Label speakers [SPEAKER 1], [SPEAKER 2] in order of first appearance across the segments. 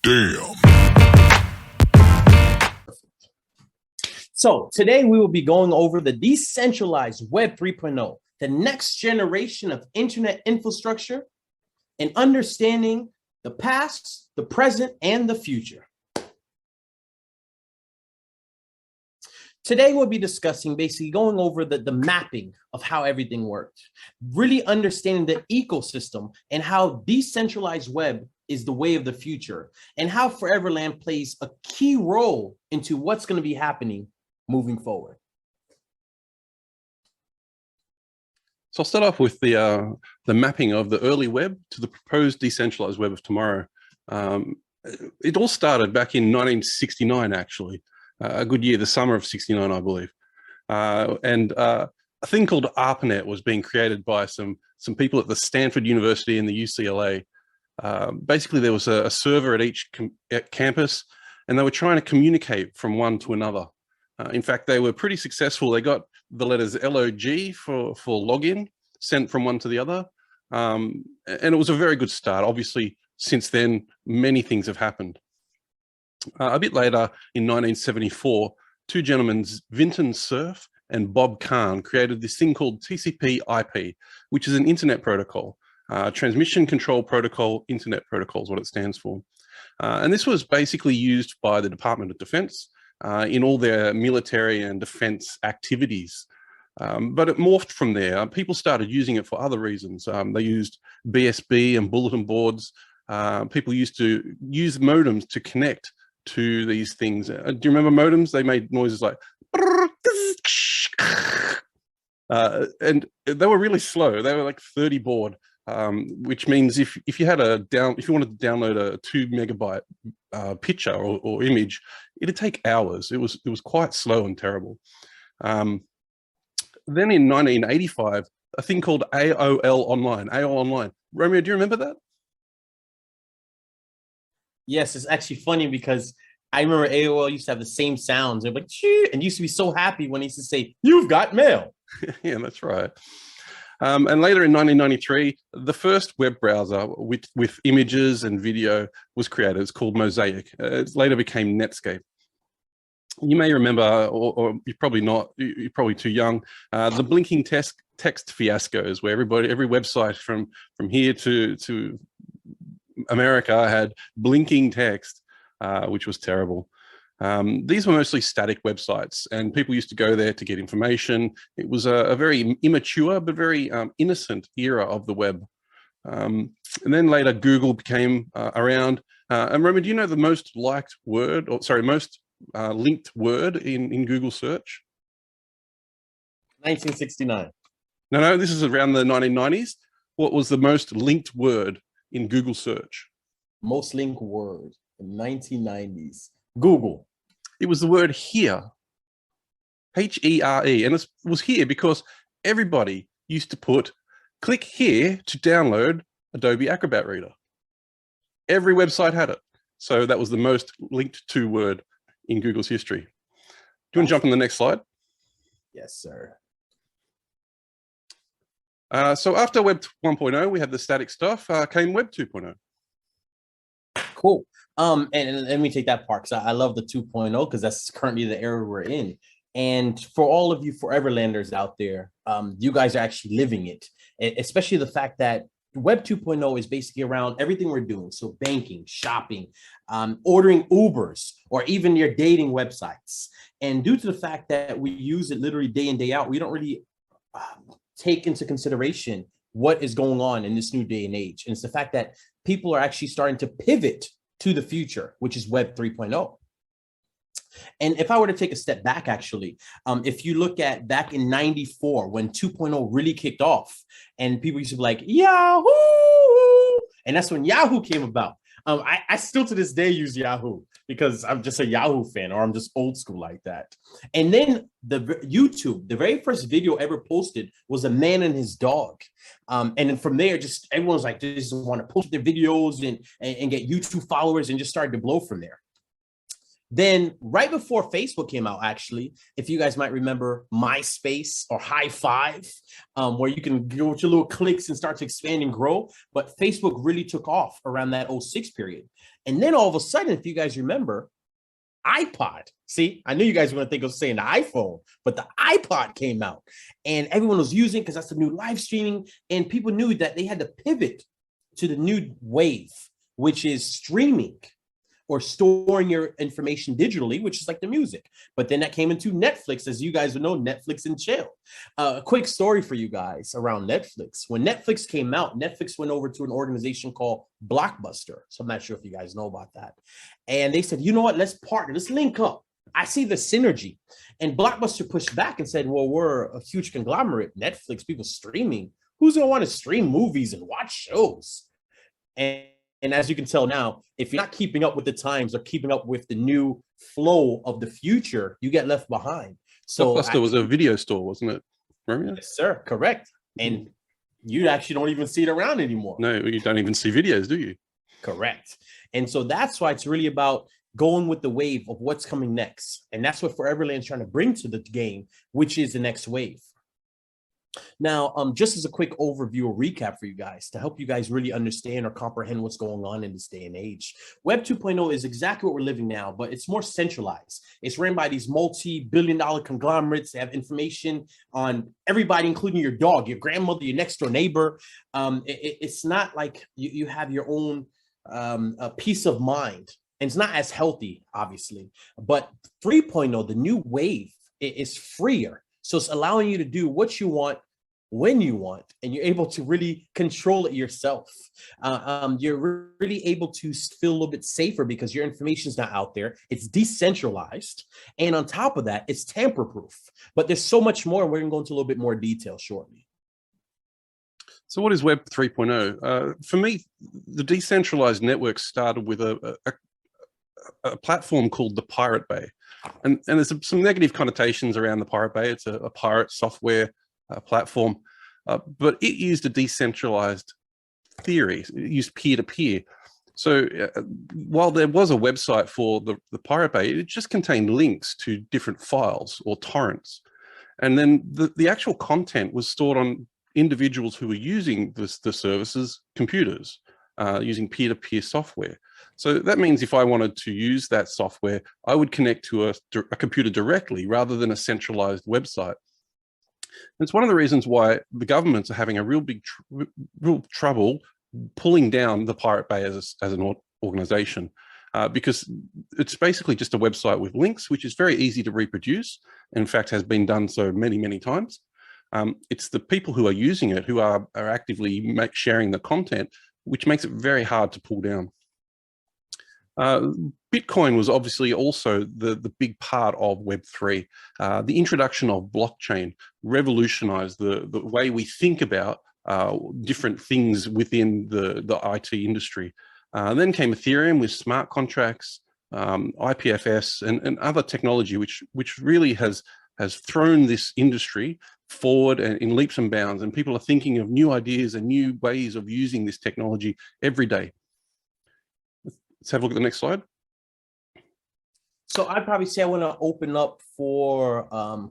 [SPEAKER 1] Damn.
[SPEAKER 2] So today we will be going over the decentralized Web 3.0, the next generation of internet infrastructure, and understanding the past, the present, and the future. Today we'll be discussing basically going over the mapping of how everything worked, really understanding the ecosystem and how decentralized web is the way of the future, and how Foreverland plays a key role into what's going to be happening moving forward.
[SPEAKER 3] So I'll start off with the mapping of the early web to the proposed decentralized web of tomorrow. It all started back in 1969, actually, a good year, the summer of 69, I believe. A thing called ARPANET was being created by some people at the Stanford University and the UCLA. Basically, there was a server at each campus, and they were trying to communicate from one to another. In fact, they were pretty successful. They got the letters LOG for login sent from one to the other. And it was a very good start. Obviously, since then, many things have happened. A bit later, in 1974, two gentlemen, Vinton Cerf and Bob Kahn, created this thing called TCP/IP, which is an internet protocol. Transmission Control Protocol, Internet Protocol is what it stands for. And this was basically used by the Department of Defense in all their military and defense activities. But it morphed from there. People started using it for other reasons. They used BSB and bulletin boards. People used to use modems to connect to these things. Do you remember modems? They made noises like, and they were really slow. They were like 30 baud. Which means if you wanted to download a 2 megabyte picture or image, it'd take hours. It was quite slow and terrible. Then in 1985, a thing called AOL Online. Romeo, do you remember that?
[SPEAKER 2] Yes, it's actually funny because I remember AOL used to have the same sounds. They're like, "Chee," and used to be so happy when he used to say, "You've got mail."
[SPEAKER 3] Yeah, that's right. And later in 1993, the first web browser with images and video was created. It's called Mosaic. It later became Netscape. You may remember, or you're probably not, you're probably too young, the blinking text fiascos, where every website from here to America had blinking text, which was terrible. These were mostly static websites, and people used to go there to get information. It was a very immature but very innocent era of the web. And then later Google became around. And remember, do you know the most liked word, most linked word in Google search?
[SPEAKER 2] 1969.
[SPEAKER 3] No, this is around the 1990s. What was the most linked word in Google search?
[SPEAKER 2] Most linked word in 1990s. Google.
[SPEAKER 3] It was the word here, H-E-R-E, and it was here because everybody used to click here to download Adobe Acrobat Reader. Every website had it. So that was the most linked to word in Google's history. Do you want to jump on the next slide?
[SPEAKER 2] Yes, sir.
[SPEAKER 3] So after Web 1.0, we had the static stuff, came Web 2.0.
[SPEAKER 2] Cool. And let me take that part because I love the 2.0 because that's currently the era we're in. And for all of you Foreverlanders out there, you guys are actually living it, especially the fact that Web 2.0 is basically around everything we're doing. So banking, shopping, ordering Ubers, or even your dating websites. And due to the fact that we use it literally day in, day out, we don't really take into consideration what is going on in this new day and age. And it's the fact that people are actually starting to pivot to the future, which is Web 3.0. And if I were to take a step back, actually, if you look at back in 94, when 2.0 really kicked off and people used to be like, Yahoo! And that's when Yahoo came about. I still to this day use Yahoo because I'm just a Yahoo fan, or I'm just old school like that. And then the YouTube, the very first video ever posted was a man and his dog. And then from there, just everyone's like, they just want to post their videos and get YouTube followers, and just started to blow from there. Then right before Facebook came out, actually, if you guys might remember MySpace or High Five, where you can go with your little clicks and start to expand and grow. But Facebook really took off around that 06 period. And then all of a sudden, if you guys remember, iPod. See, I knew you guys were going to think of saying the iPhone, but the iPod came out and everyone was using because that's the new live streaming. And people knew that they had to pivot to the new wave, which is streaming or storing your information digitally, which is like the music. But then that came into Netflix, as you guys know, Netflix and chill. A quick story for you guys around Netflix. When Netflix came out, Netflix went over to an organization called Blockbuster. So I'm not sure if you guys know about that. And they said, you know what, let's partner, let's link up. I see the synergy. And Blockbuster pushed back and said, well, we're a huge conglomerate, Netflix, people streaming. Who's going to want to stream movies and watch shows? And as you can tell now, if you're not keeping up with the times or keeping up with the new flow of the future, you get left behind. So
[SPEAKER 3] Blockbuster was a video store, wasn't it? Remember?
[SPEAKER 2] Yes, sir. Correct. And you actually don't even see it around anymore.
[SPEAKER 3] No, you don't even see videos, do you?
[SPEAKER 2] Correct. And so that's why it's really about going with the wave of what's coming next. And that's what Foreverland's trying to bring to the game, which is the next wave. Now, just as a quick overview or recap for you guys to help you guys really understand or comprehend what's going on in this day and age. Web 2.0 is exactly what we're living now, but it's more centralized. It's ran by these multi-billion-dollar conglomerates. They have information on everybody, including your dog, your grandmother, your next door neighbor. It's not like you have your own peace of mind. And it's not as healthy, obviously. But 3.0, the new wave, is freer. So it's allowing you to do what you want, when you want, and you're able to really control it yourself. You're really able to feel a little bit safer because your information is not out there. It's decentralized. And on top of that, it's tamper-proof. But there's so much more, and we're going to go into a little bit more detail shortly.
[SPEAKER 3] So what is Web 3.0? For me, the decentralized network started with a platform called the Pirate Bay. And there's some negative connotations around the Pirate Bay. It's a pirate software platform, but it used a decentralized theory. It used peer-to-peer. So while there was a website for the Pirate Bay, it just contained links to different files or torrents. And then the actual content was stored on individuals who were using the services' computers, using peer-to-peer software. So that means if I wanted to use that software, I would connect to a computer directly rather than a centralized website. And it's one of the reasons why the governments are having a real trouble pulling down the Pirate Bay as an organization, because it's basically just a website with links, which is very easy to reproduce. In fact, has been done so many, many times. It's the people who are using it who are actively sharing the content, which makes it very hard to pull down. Bitcoin was obviously also the big part of Web3. The introduction of blockchain revolutionized the way we think about different things within the IT industry. Then came Ethereum with smart contracts, IPFS, and other technology, which really has thrown this industry forward and in leaps and bounds. And people are thinking of new ideas and new ways of using this technology every day. Let's have a look at the next slide.
[SPEAKER 2] So I'd probably say I want to open up for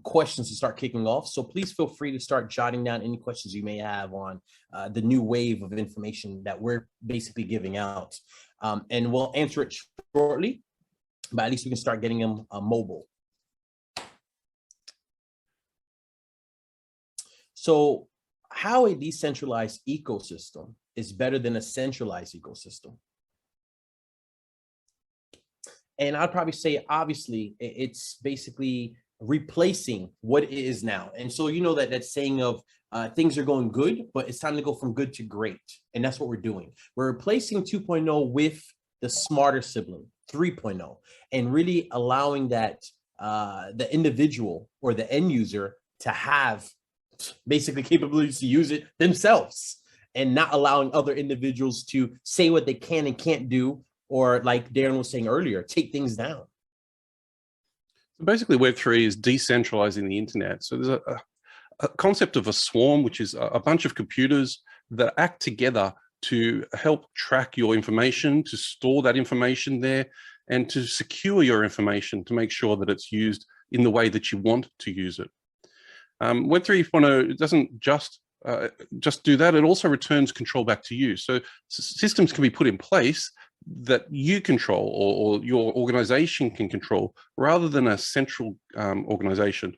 [SPEAKER 2] questions to start kicking off. So please feel free to start jotting down any questions you may have on the new wave of information that we're basically giving out. And we'll answer it shortly, but at least we can start getting them mobile. So how a decentralized ecosystem is better than a centralized ecosystem? And I'd probably say, obviously, it's basically replacing what it is now. And so, you know, that saying of things are going good, but it's time to go from good to great. And that's what we're doing. We're replacing 2.0 with the smarter sibling, 3.0, and really allowing that the individual or the end user to have basically capabilities to use it themselves and not allowing other individuals to say what they can and can't do, or like Darren was saying earlier, take things down.
[SPEAKER 3] So basically, Web3 is decentralizing the internet. So there's a concept of a swarm, which is a bunch of computers that act together to help track your information, to store that information there, and to secure your information to make sure that it's used in the way that you want to use it. Web 3.0 doesn't just do that, it also returns control back to you. So systems can be put in place that you control or your organization can control rather than a central organization.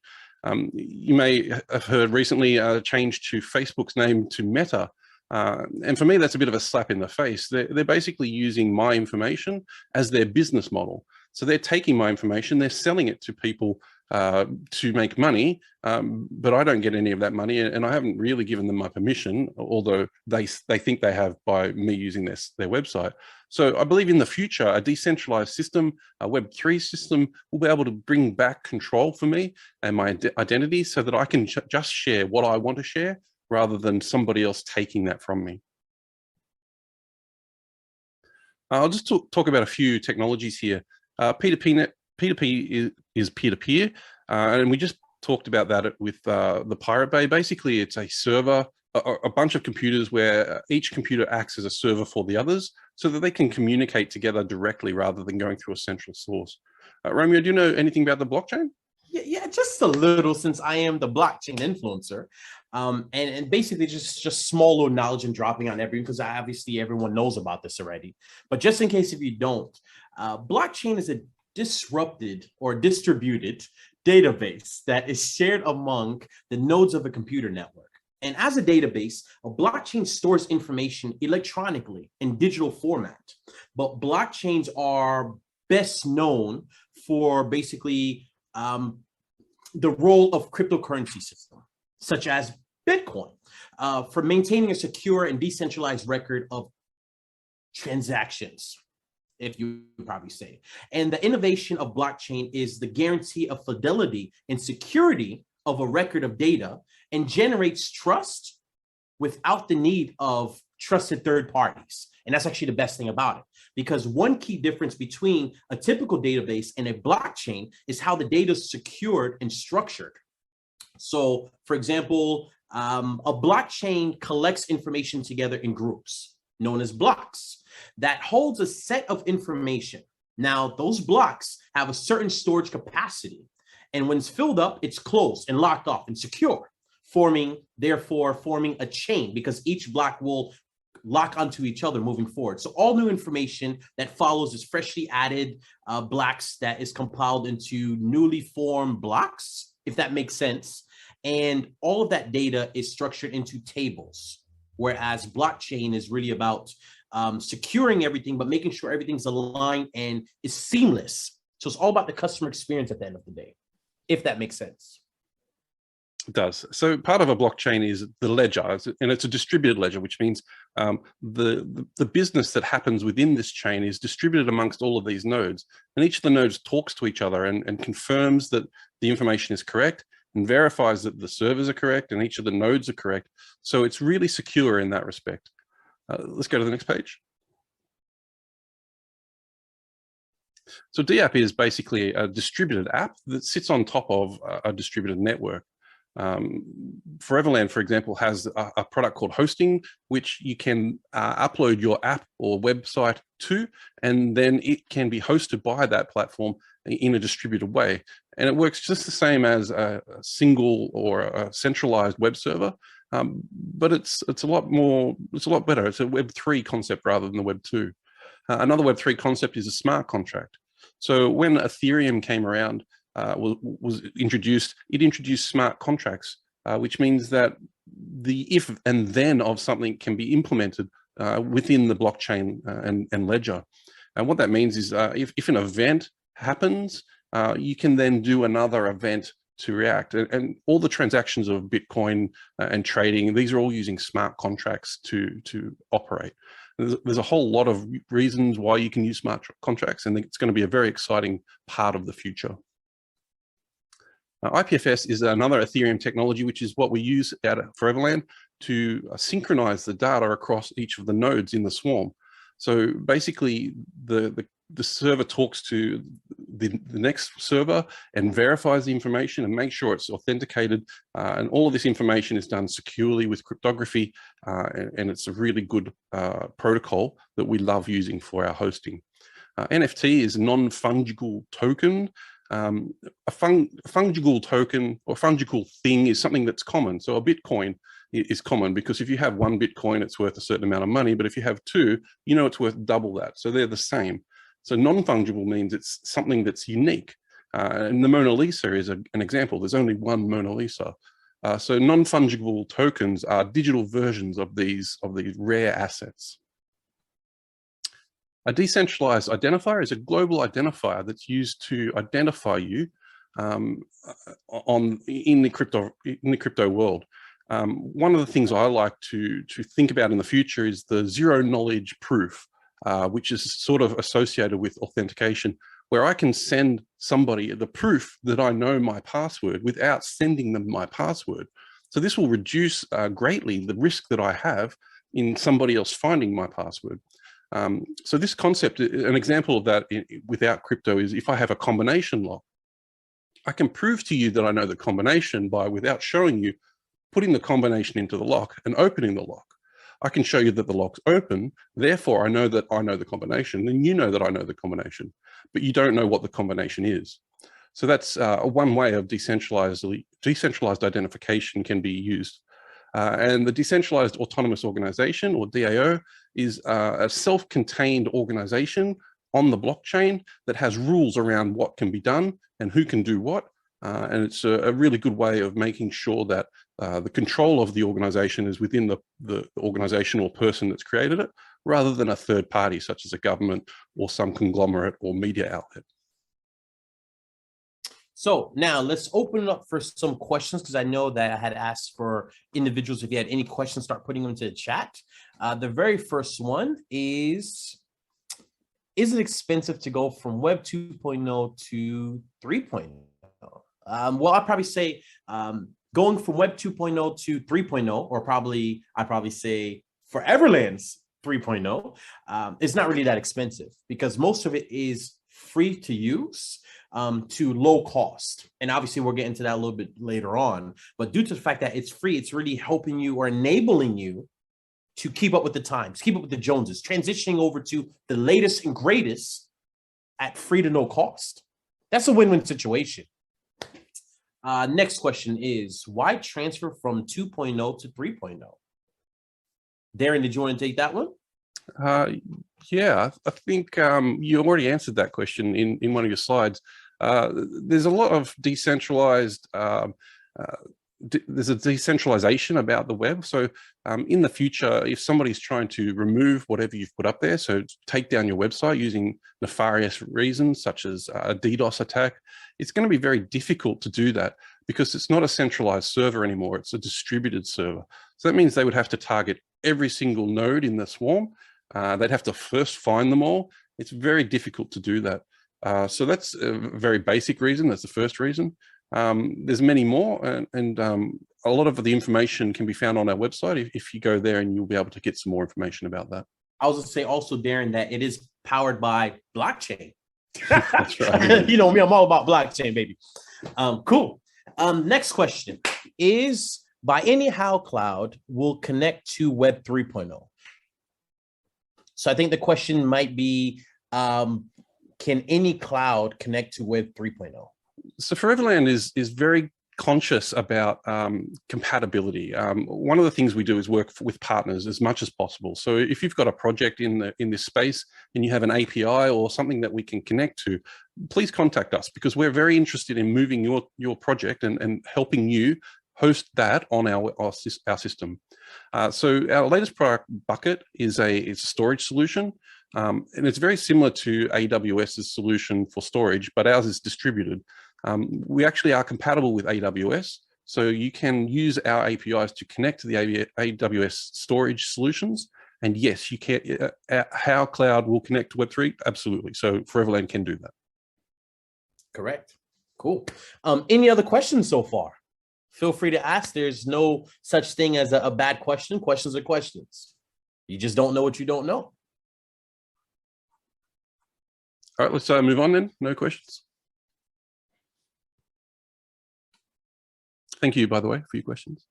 [SPEAKER 3] You may have heard recently a change to Facebook's name to Meta. And for me, that's a bit of a slap in the face. They're basically using my information as their business model. So they're taking my information, they're selling it to people to make money, but I don't get any of that money, and I haven't really given them my permission, although they think they have by me using their website. So I believe in the future, a decentralized system, a Web3 system, will be able to bring back control for me and my identity so that I can just share what I want to share rather than somebody else taking that from me. I'll just talk about a few technologies here. P2P is peer-to-peer, and we just talked about that with the Pirate Bay. Basically, it's a server, a bunch of computers where each computer acts as a server for the others so that they can communicate together directly rather than going through a central source. Romeo, do you know anything about the blockchain?
[SPEAKER 2] Yeah, just a little, since I am the blockchain influencer. And basically just small little knowledge and dropping on everything, because obviously everyone knows about this already. But just in case if you don't, blockchain is a disrupted or distributed database that is shared among the nodes of a computer network. And as a database, a blockchain stores information electronically in digital format. But blockchains are best known for basically the role of cryptocurrency system, such as Bitcoin, for maintaining a secure and decentralized record of transactions, if you probably say. And the innovation of blockchain is the guarantee of fidelity and security of a record of data, and generates trust without the need of trusted third parties. And that's actually the best thing about it, because one key difference between a typical database and a blockchain is how the data is secured and structured. So for example, a blockchain collects information together in groups known as blocks that holds a set of information. Now, those blocks have a certain storage capacity, and when it's filled up, it's closed and locked off and secure, therefore forming a chain, because each block will lock onto each other moving forward. So all new information that follows is freshly added blocks that is compiled into newly formed blocks, if that makes sense. And all of that data is structured into tables, whereas blockchain is really about securing everything, but making sure everything's aligned and is seamless. So it's all about the customer experience at the end of the day, if that makes sense.
[SPEAKER 3] It does. So part of a blockchain is the ledger, and it's a distributed ledger, which means the business that happens within this chain is distributed amongst all of these nodes, and each of the nodes talks to each other and confirms that the information is correct and verifies that the servers are correct and each of the nodes are correct. So it's really secure in that respect. Let's go to the next page. So DApp is basically a distributed app that sits on top of a distributed network. 4EVERLAND, for example, has a product called hosting, which you can upload your app or website to, and then it can be hosted by that platform in a distributed way. And it works just the same as a single or a centralized web server, but it's a lot better. It's a Web3 concept rather than the Web2. Another Web3 concept is a smart contract. So when Ethereum came around, was introduced, it introduced smart contracts, which means that the if and then of something can be implemented within the blockchain and ledger. And what that means is if an event happens, you can then do another event to react. And all the transactions of Bitcoin and trading, these are all using smart contracts to operate. There's a whole lot of reasons why you can use smart contracts, and it's going to be a very exciting part of the future. IPFS is another Ethereum technology, which is what we use at 4EVERLAND to synchronize the data across each of the nodes in the swarm. So basically, the server talks to the next server and verifies the information and makes sure it's authenticated. And all of this information is done securely with cryptography. And it's a really good protocol that we love using for our hosting. NFT is a non-fungible token. A fungible token or fungible thing is something that's common. So a Bitcoin is common because if you have one Bitcoin, it's worth a certain amount of money. But if you have two, you know it's worth double that. So they're the same. So non-fungible means it's something that's unique. And the Mona Lisa is an example. There's only one Mona Lisa. So non-fungible tokens are digital versions of these rare assets. A decentralized identifier is a global identifier that's used to identify you in the crypto world. One of the things I like to think about in the future is the zero knowledge proof, which is sort of associated with authentication, where I can send somebody the proof that I know my password without sending them my password. So this will reduce greatly the risk that I have in somebody else finding my password. So this concept, an example of that without crypto is if I have a combination lock, I can prove to you that I know the combination by, without showing you, putting the combination into the lock and opening the lock. I can show you that the lock's open, therefore I know that I know the combination, and you know that I know the combination, but you don't know what the combination is. So that's one way of decentralized identification can be used. And the Decentralized Autonomous Organization, or DAO, is a self-contained organization on the blockchain that has rules around what can be done and who can do what. And it's a really good way of making sure that the control of the organization is within the organization or person that's created it, rather than a third party, such as a government or some conglomerate or media outlet.
[SPEAKER 2] So now let's open it up for some questions, because I know that I had asked for individuals, if you had any questions, start putting them into the chat. The very first one is it expensive to go from Web 2.0 to 3.0? Well, I'd probably say going from Web 2.0 to 3.0, or I'd probably say Foreverland's 3.0, it's not really that expensive, because most of it is free to use, to low cost. And obviously we'll get into that a little bit later on, but due to the fact that it's free, it's really helping you or enabling you to keep up with the times, keep up with the Joneses, transitioning over to the latest and greatest at free to no cost. That's a win-win situation. Next question is, why transfer from 2.0 to 3.0? Darren, did you want to take that one?
[SPEAKER 3] Yeah, I think you already answered that question in one of your slides. There's a lot of decentralized, there's a decentralization about the web. So in the future, if somebody's trying to remove whatever you've put up there, so take down your website using nefarious reasons, such as a DDoS attack, it's going to be very difficult to do that, because it's not a centralized server anymore, it's a distributed server. So that means they would have to target every single node in the swarm. They'd have to first find them all. It's very difficult to do that. So that's a very basic reason. That's the first reason. There's many more, and a lot of the information can be found on our website. If you go there, and you'll be able to get some more information about that.
[SPEAKER 2] I was going to say also, Darren, that it is powered by blockchain.
[SPEAKER 3] That's right.
[SPEAKER 2] You know me, I'm all about blockchain, baby. Cool. Next question is, by any how cloud will connect to Web 3.0? So I think the question might be, can any cloud connect to Web 3.0?
[SPEAKER 3] So Foreverland is very conscious about compatibility. One of the things we do is work with partners as much as possible. So if you've got a project in this space and you have an API or something that we can connect to, please contact us, because we're very interested in moving your project and helping you host that on our system. So our latest product, Bucket, is a storage solution. And it's very similar to AWS's solution for storage, but ours is distributed. We actually are compatible with AWS, so you can use our APIs to connect to the AWS storage solutions. And yes, you can. How cloud will connect to Web3? Absolutely. So Foreverland can do that.
[SPEAKER 2] Correct. Cool. Any other questions so far? Feel free to ask. There's no such thing as a bad question. Questions are questions. You just don't know what you don't know.
[SPEAKER 3] All right, let's move on then. No questions. Thank you, by the way, for your questions.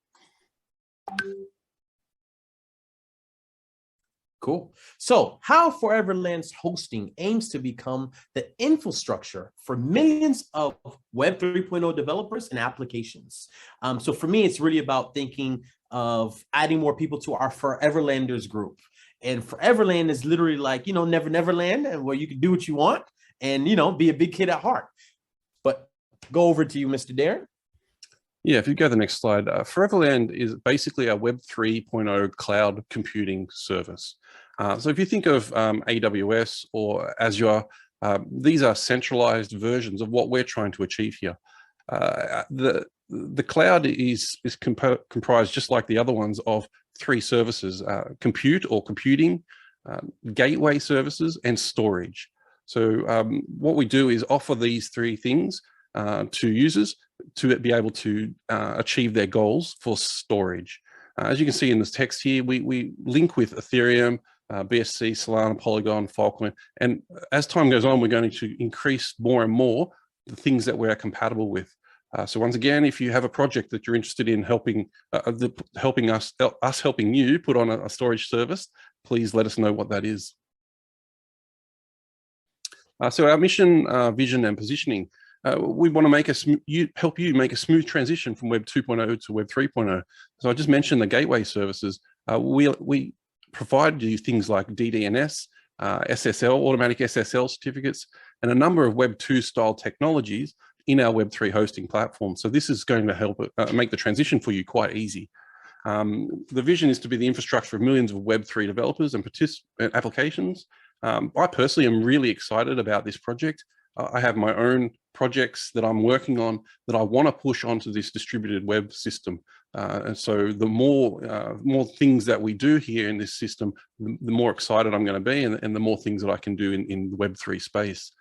[SPEAKER 2] Cool. So how Foreverland's hosting aims to become the infrastructure for millions of Web 3.0 developers and applications. So for me, it's really about thinking of adding more people to our Foreverlanders group. And Foreverland is literally like, Never Never Land, and where you can do what you want and, be a big kid at heart. But go over to you, Mr. Darren.
[SPEAKER 3] Yeah, if you go to the next slide, Foreverland is basically a Web 3.0 cloud computing service. So if you think of AWS or Azure, these are centralized versions of what we're trying to achieve here. The cloud is comprised, just like the other ones, of three services: compute or computing, gateway services, and storage. So what we do is offer these three things to users to be able to achieve their goals for storage. As you can see in this text here, we link with Ethereum, BSC, Solana, Polygon, Filecoin, and as time goes on, we're going to increase more and more the things that we're compatible with. So once again, if you have a project that you're interested in helping helping you put on a storage service, please let us know what that is. So our mission, vision, and positioning. We want to help you make a smooth transition from Web 2.0 to Web 3.0. So I just mentioned the gateway services. We provide you things like DDNS, SSL, automatic SSL certificates, and a number of Web 2 style technologies in our Web 3 hosting platform. So this is going to help make the transition for you quite easy. The vision is to be the infrastructure of millions of Web 3 developers and applications. I personally am really excited about this project. I have my own projects that I'm working on that I want to push onto this distributed web system. And so the more things that we do here in this system, the more excited I'm going to be, and the more things that I can do in the Web3 space.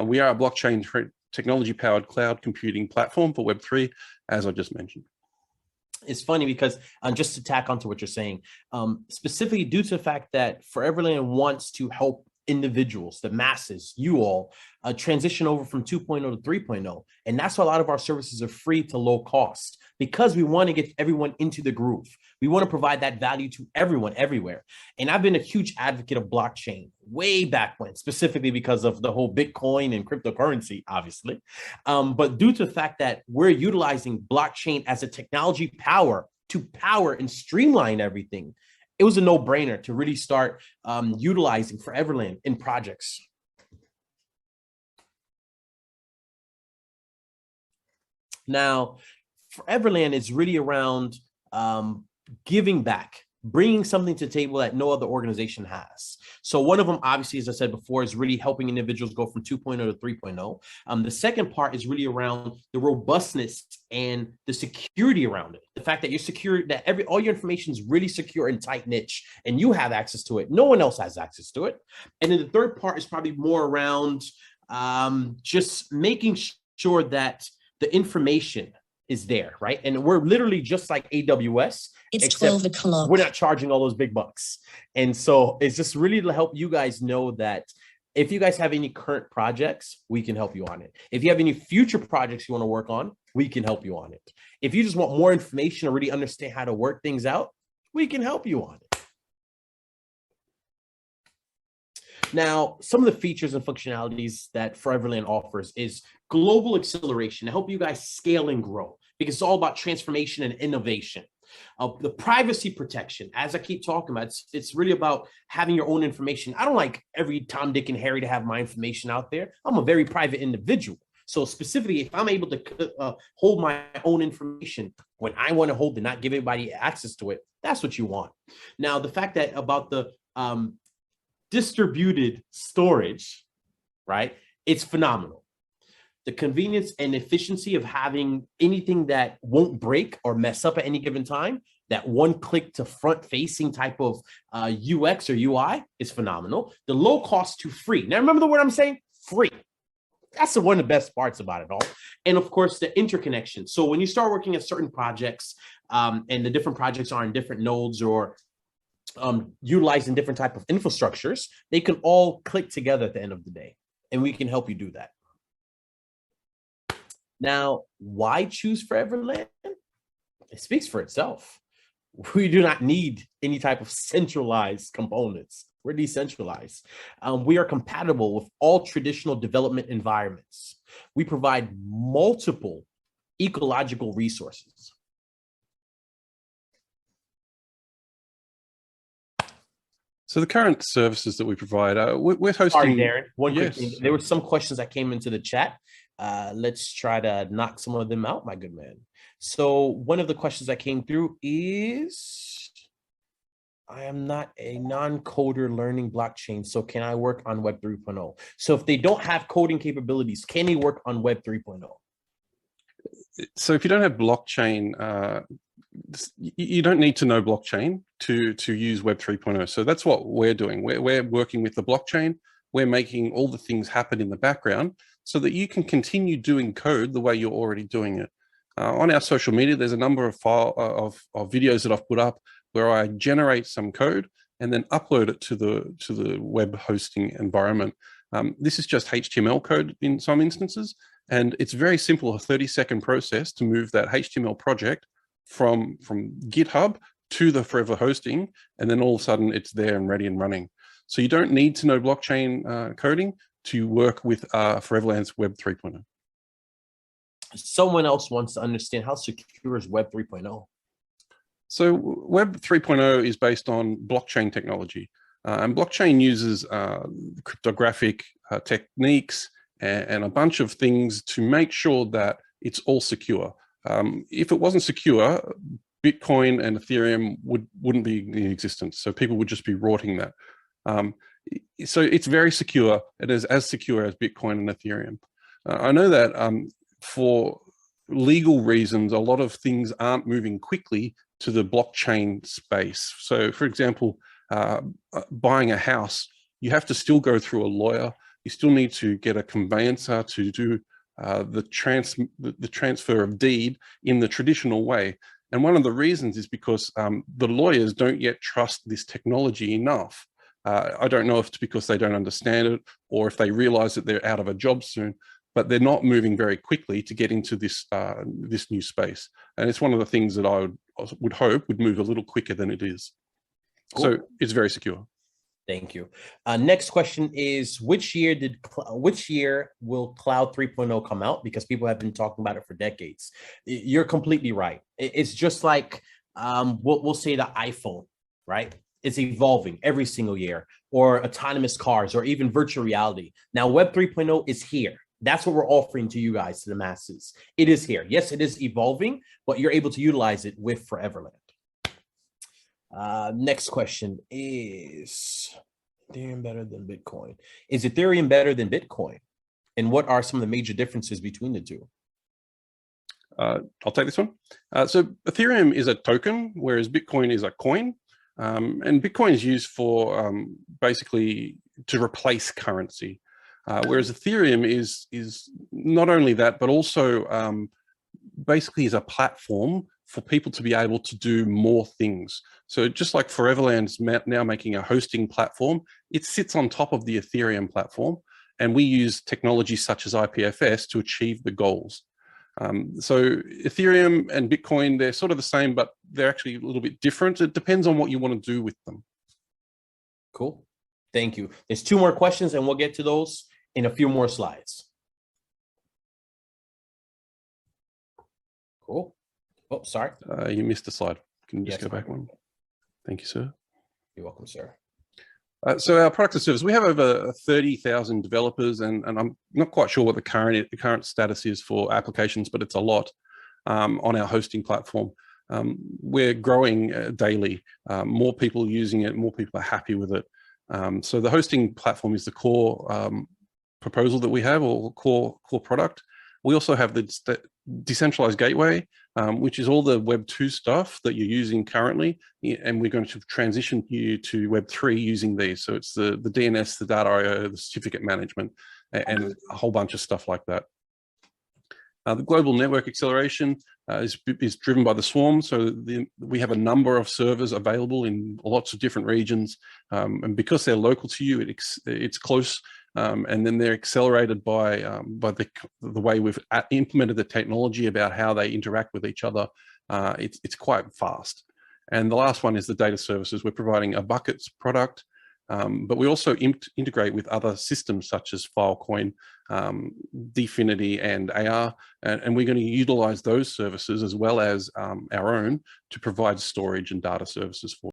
[SPEAKER 3] We are a blockchain technology-powered cloud computing platform for Web3, as I just mentioned.
[SPEAKER 2] It's funny because just to tack onto what you're saying, specifically due to the fact that Foreverland wants to help individuals, the masses, you all, transition over from 2.0 to 3.0. And that's why a lot of our services are free to low cost, because we want to get everyone into the groove. We want to provide that value to everyone, everywhere. And I've been a huge advocate of blockchain way back when, specifically because of the whole Bitcoin and cryptocurrency, obviously. But due to the fact that we're utilizing blockchain as a technology power to power and streamline everything, it was a no-brainer to really start utilizing Foreverland in projects. Now, Foreverland is really around giving back, bringing something to the table that no other organization has. So one of them, obviously, as I said before, is really helping individuals go from 2.0 to 3.0. The second part is really around the robustness and the security around it. The fact that you're secure, that all your information is really secure and tight niche, and you have access to it. No one else has access to it. And then the third part is probably more around just making sure that the information is there, right? And we're literally just like AWS.
[SPEAKER 1] It's 12 o'clock.
[SPEAKER 2] We're not charging all those big bucks. And so it's just really to help you guys know that if you guys have any current projects, we can help you on it. If you have any future projects you want to work on, we can help you on it. If you just want more information or really understand how to work things out, we can help you on it. Now, some of the features and functionalities that Foreverland offers is global acceleration to help you guys scale and grow, because it's all about transformation and innovation. The privacy protection, as I keep talking about, it's really about having your own information. I don't like every Tom, Dick, and Harry to have my information out there. I'm a very private individual. So specifically, if I'm able to hold my own information when I want to hold it, not give anybody access to it, that's what you want. Now, the fact that about the distributed storage, right? It's phenomenal. The convenience and efficiency of having anything that won't break or mess up at any given time, that one click to front facing type of UX or UI is phenomenal. The low cost to free. Now remember the word I'm saying? Free. That's one of the best parts about it all. And of course, the interconnection. So when you start working at certain projects and the different projects are in different nodes or utilizing different type of infrastructures, they can all click together at the end of the day. And we can help you do that. Now, why choose Foreverland? It speaks for itself. We do not need any type of centralized components. We're decentralized. We are compatible with all traditional development environments. We provide multiple ecological resources.
[SPEAKER 3] So the current services that we provide, we're hosting.
[SPEAKER 2] Sorry, Darren. One quick
[SPEAKER 3] Yes.
[SPEAKER 2] thing. There were some questions that came into the chat. Let's try to knock some of them out, my good man. So one of the questions that came through is, I am not a non-coder learning blockchain, so can I work on Web 3.0? So if they don't have coding capabilities, can they work on Web 3.0?
[SPEAKER 3] So if you don't have blockchain, you don't need to know blockchain to use Web 3.0. So that's what we're doing. We're working with the blockchain. We're making all the things happen in the background so that you can continue doing code the way you're already doing it. On our social media, there's a number of videos that I've put up where I generate some code and then upload it to the web hosting environment. This is just HTML code in some instances, and it's very simple, a 30-second process to move that HTML project from GitHub to the Forever hosting, and then all of a sudden it's there and ready and running. So you don't need to know blockchain coding to work with Foreverland's Web 3.0.
[SPEAKER 2] Someone else wants to understand how secure is Web 3.0.
[SPEAKER 3] So Web 3.0 is based on blockchain technology. And blockchain uses cryptographic techniques and a bunch of things to make sure that it's all secure. If it wasn't secure, Bitcoin and Ethereum wouldn't be in existence. So people would just be rorting that. So it's very secure. It is as secure as Bitcoin and Ethereum. I know that for legal reasons, a lot of things aren't moving quickly to the blockchain space. So for example, buying a house, you have to still go through a lawyer. You still need to get a conveyancer to do the transfer of deed in the traditional way. And one of the reasons is because the lawyers don't yet trust this technology enough. I don't know if it's because they don't understand it or if they realize that they're out of a job soon, but they're not moving very quickly to get into this this new space. And it's one of the things that I would hope would move a little quicker than it is. Cool. So it's very secure.
[SPEAKER 2] Thank you. Next question is, which year will Cloud 3.0 come out? Because people have been talking about it for decades. You're completely right. It's just like we'll say the iPhone, right? It's evolving every single year, or autonomous cars, or even virtual reality. Now Web 3.0 is here. That's what we're offering to you guys, to the masses. It is here. Yes, it is evolving, but you're able to utilize it with Foreverland. Next question is, Ethereum better than Bitcoin? Is Ethereum better than Bitcoin? And what are some of the major differences between the two?
[SPEAKER 3] I'll take this one. So Ethereum is a token, whereas Bitcoin is a coin. And Bitcoin is used for basically to replace currency. Whereas Ethereum is not only that, but also basically is a platform for people to be able to do more things. So just like Foreverland's now making a hosting platform, it sits on top of the Ethereum platform, and we use technology such as IPFS to achieve the goals. So Ethereum and Bitcoin, they're sort of the same, but they're actually a little bit different. It depends on what you want to do with them.
[SPEAKER 2] Cool. Thank you. There's 2 more questions, and we'll get to those in a few more slides. Cool. Oh, sorry.
[SPEAKER 3] You missed a slide. Can you just go back one? Thank you, sir.
[SPEAKER 2] You're welcome, sir.
[SPEAKER 3] So our product and service, we have over 30,000 developers, and I'm not quite sure what the current status is for applications, but it's a lot on our hosting platform. We're growing daily. More people using it, more people are happy with it. So the hosting platform is the core proposal that we have, or core product. We also have the Decentralized Gateway, which is all the Web 2 stuff that you're using currently, and we're going to transition you to Web 3 using these. So it's the DNS, the data IO, the certificate management, and a whole bunch of stuff like that. The global network acceleration is driven by the swarm. So we have a number of servers available in lots of different regions, and because they're local to you, it's close. And then they're accelerated by the way we've implemented the technology about how they interact with each other. It's quite fast. And the last one is the data services. We're providing a buckets product, but we also integrate with other systems such as Filecoin, Dfinity, and AR, and we're going to utilize those services as well as our own to provide storage and data services for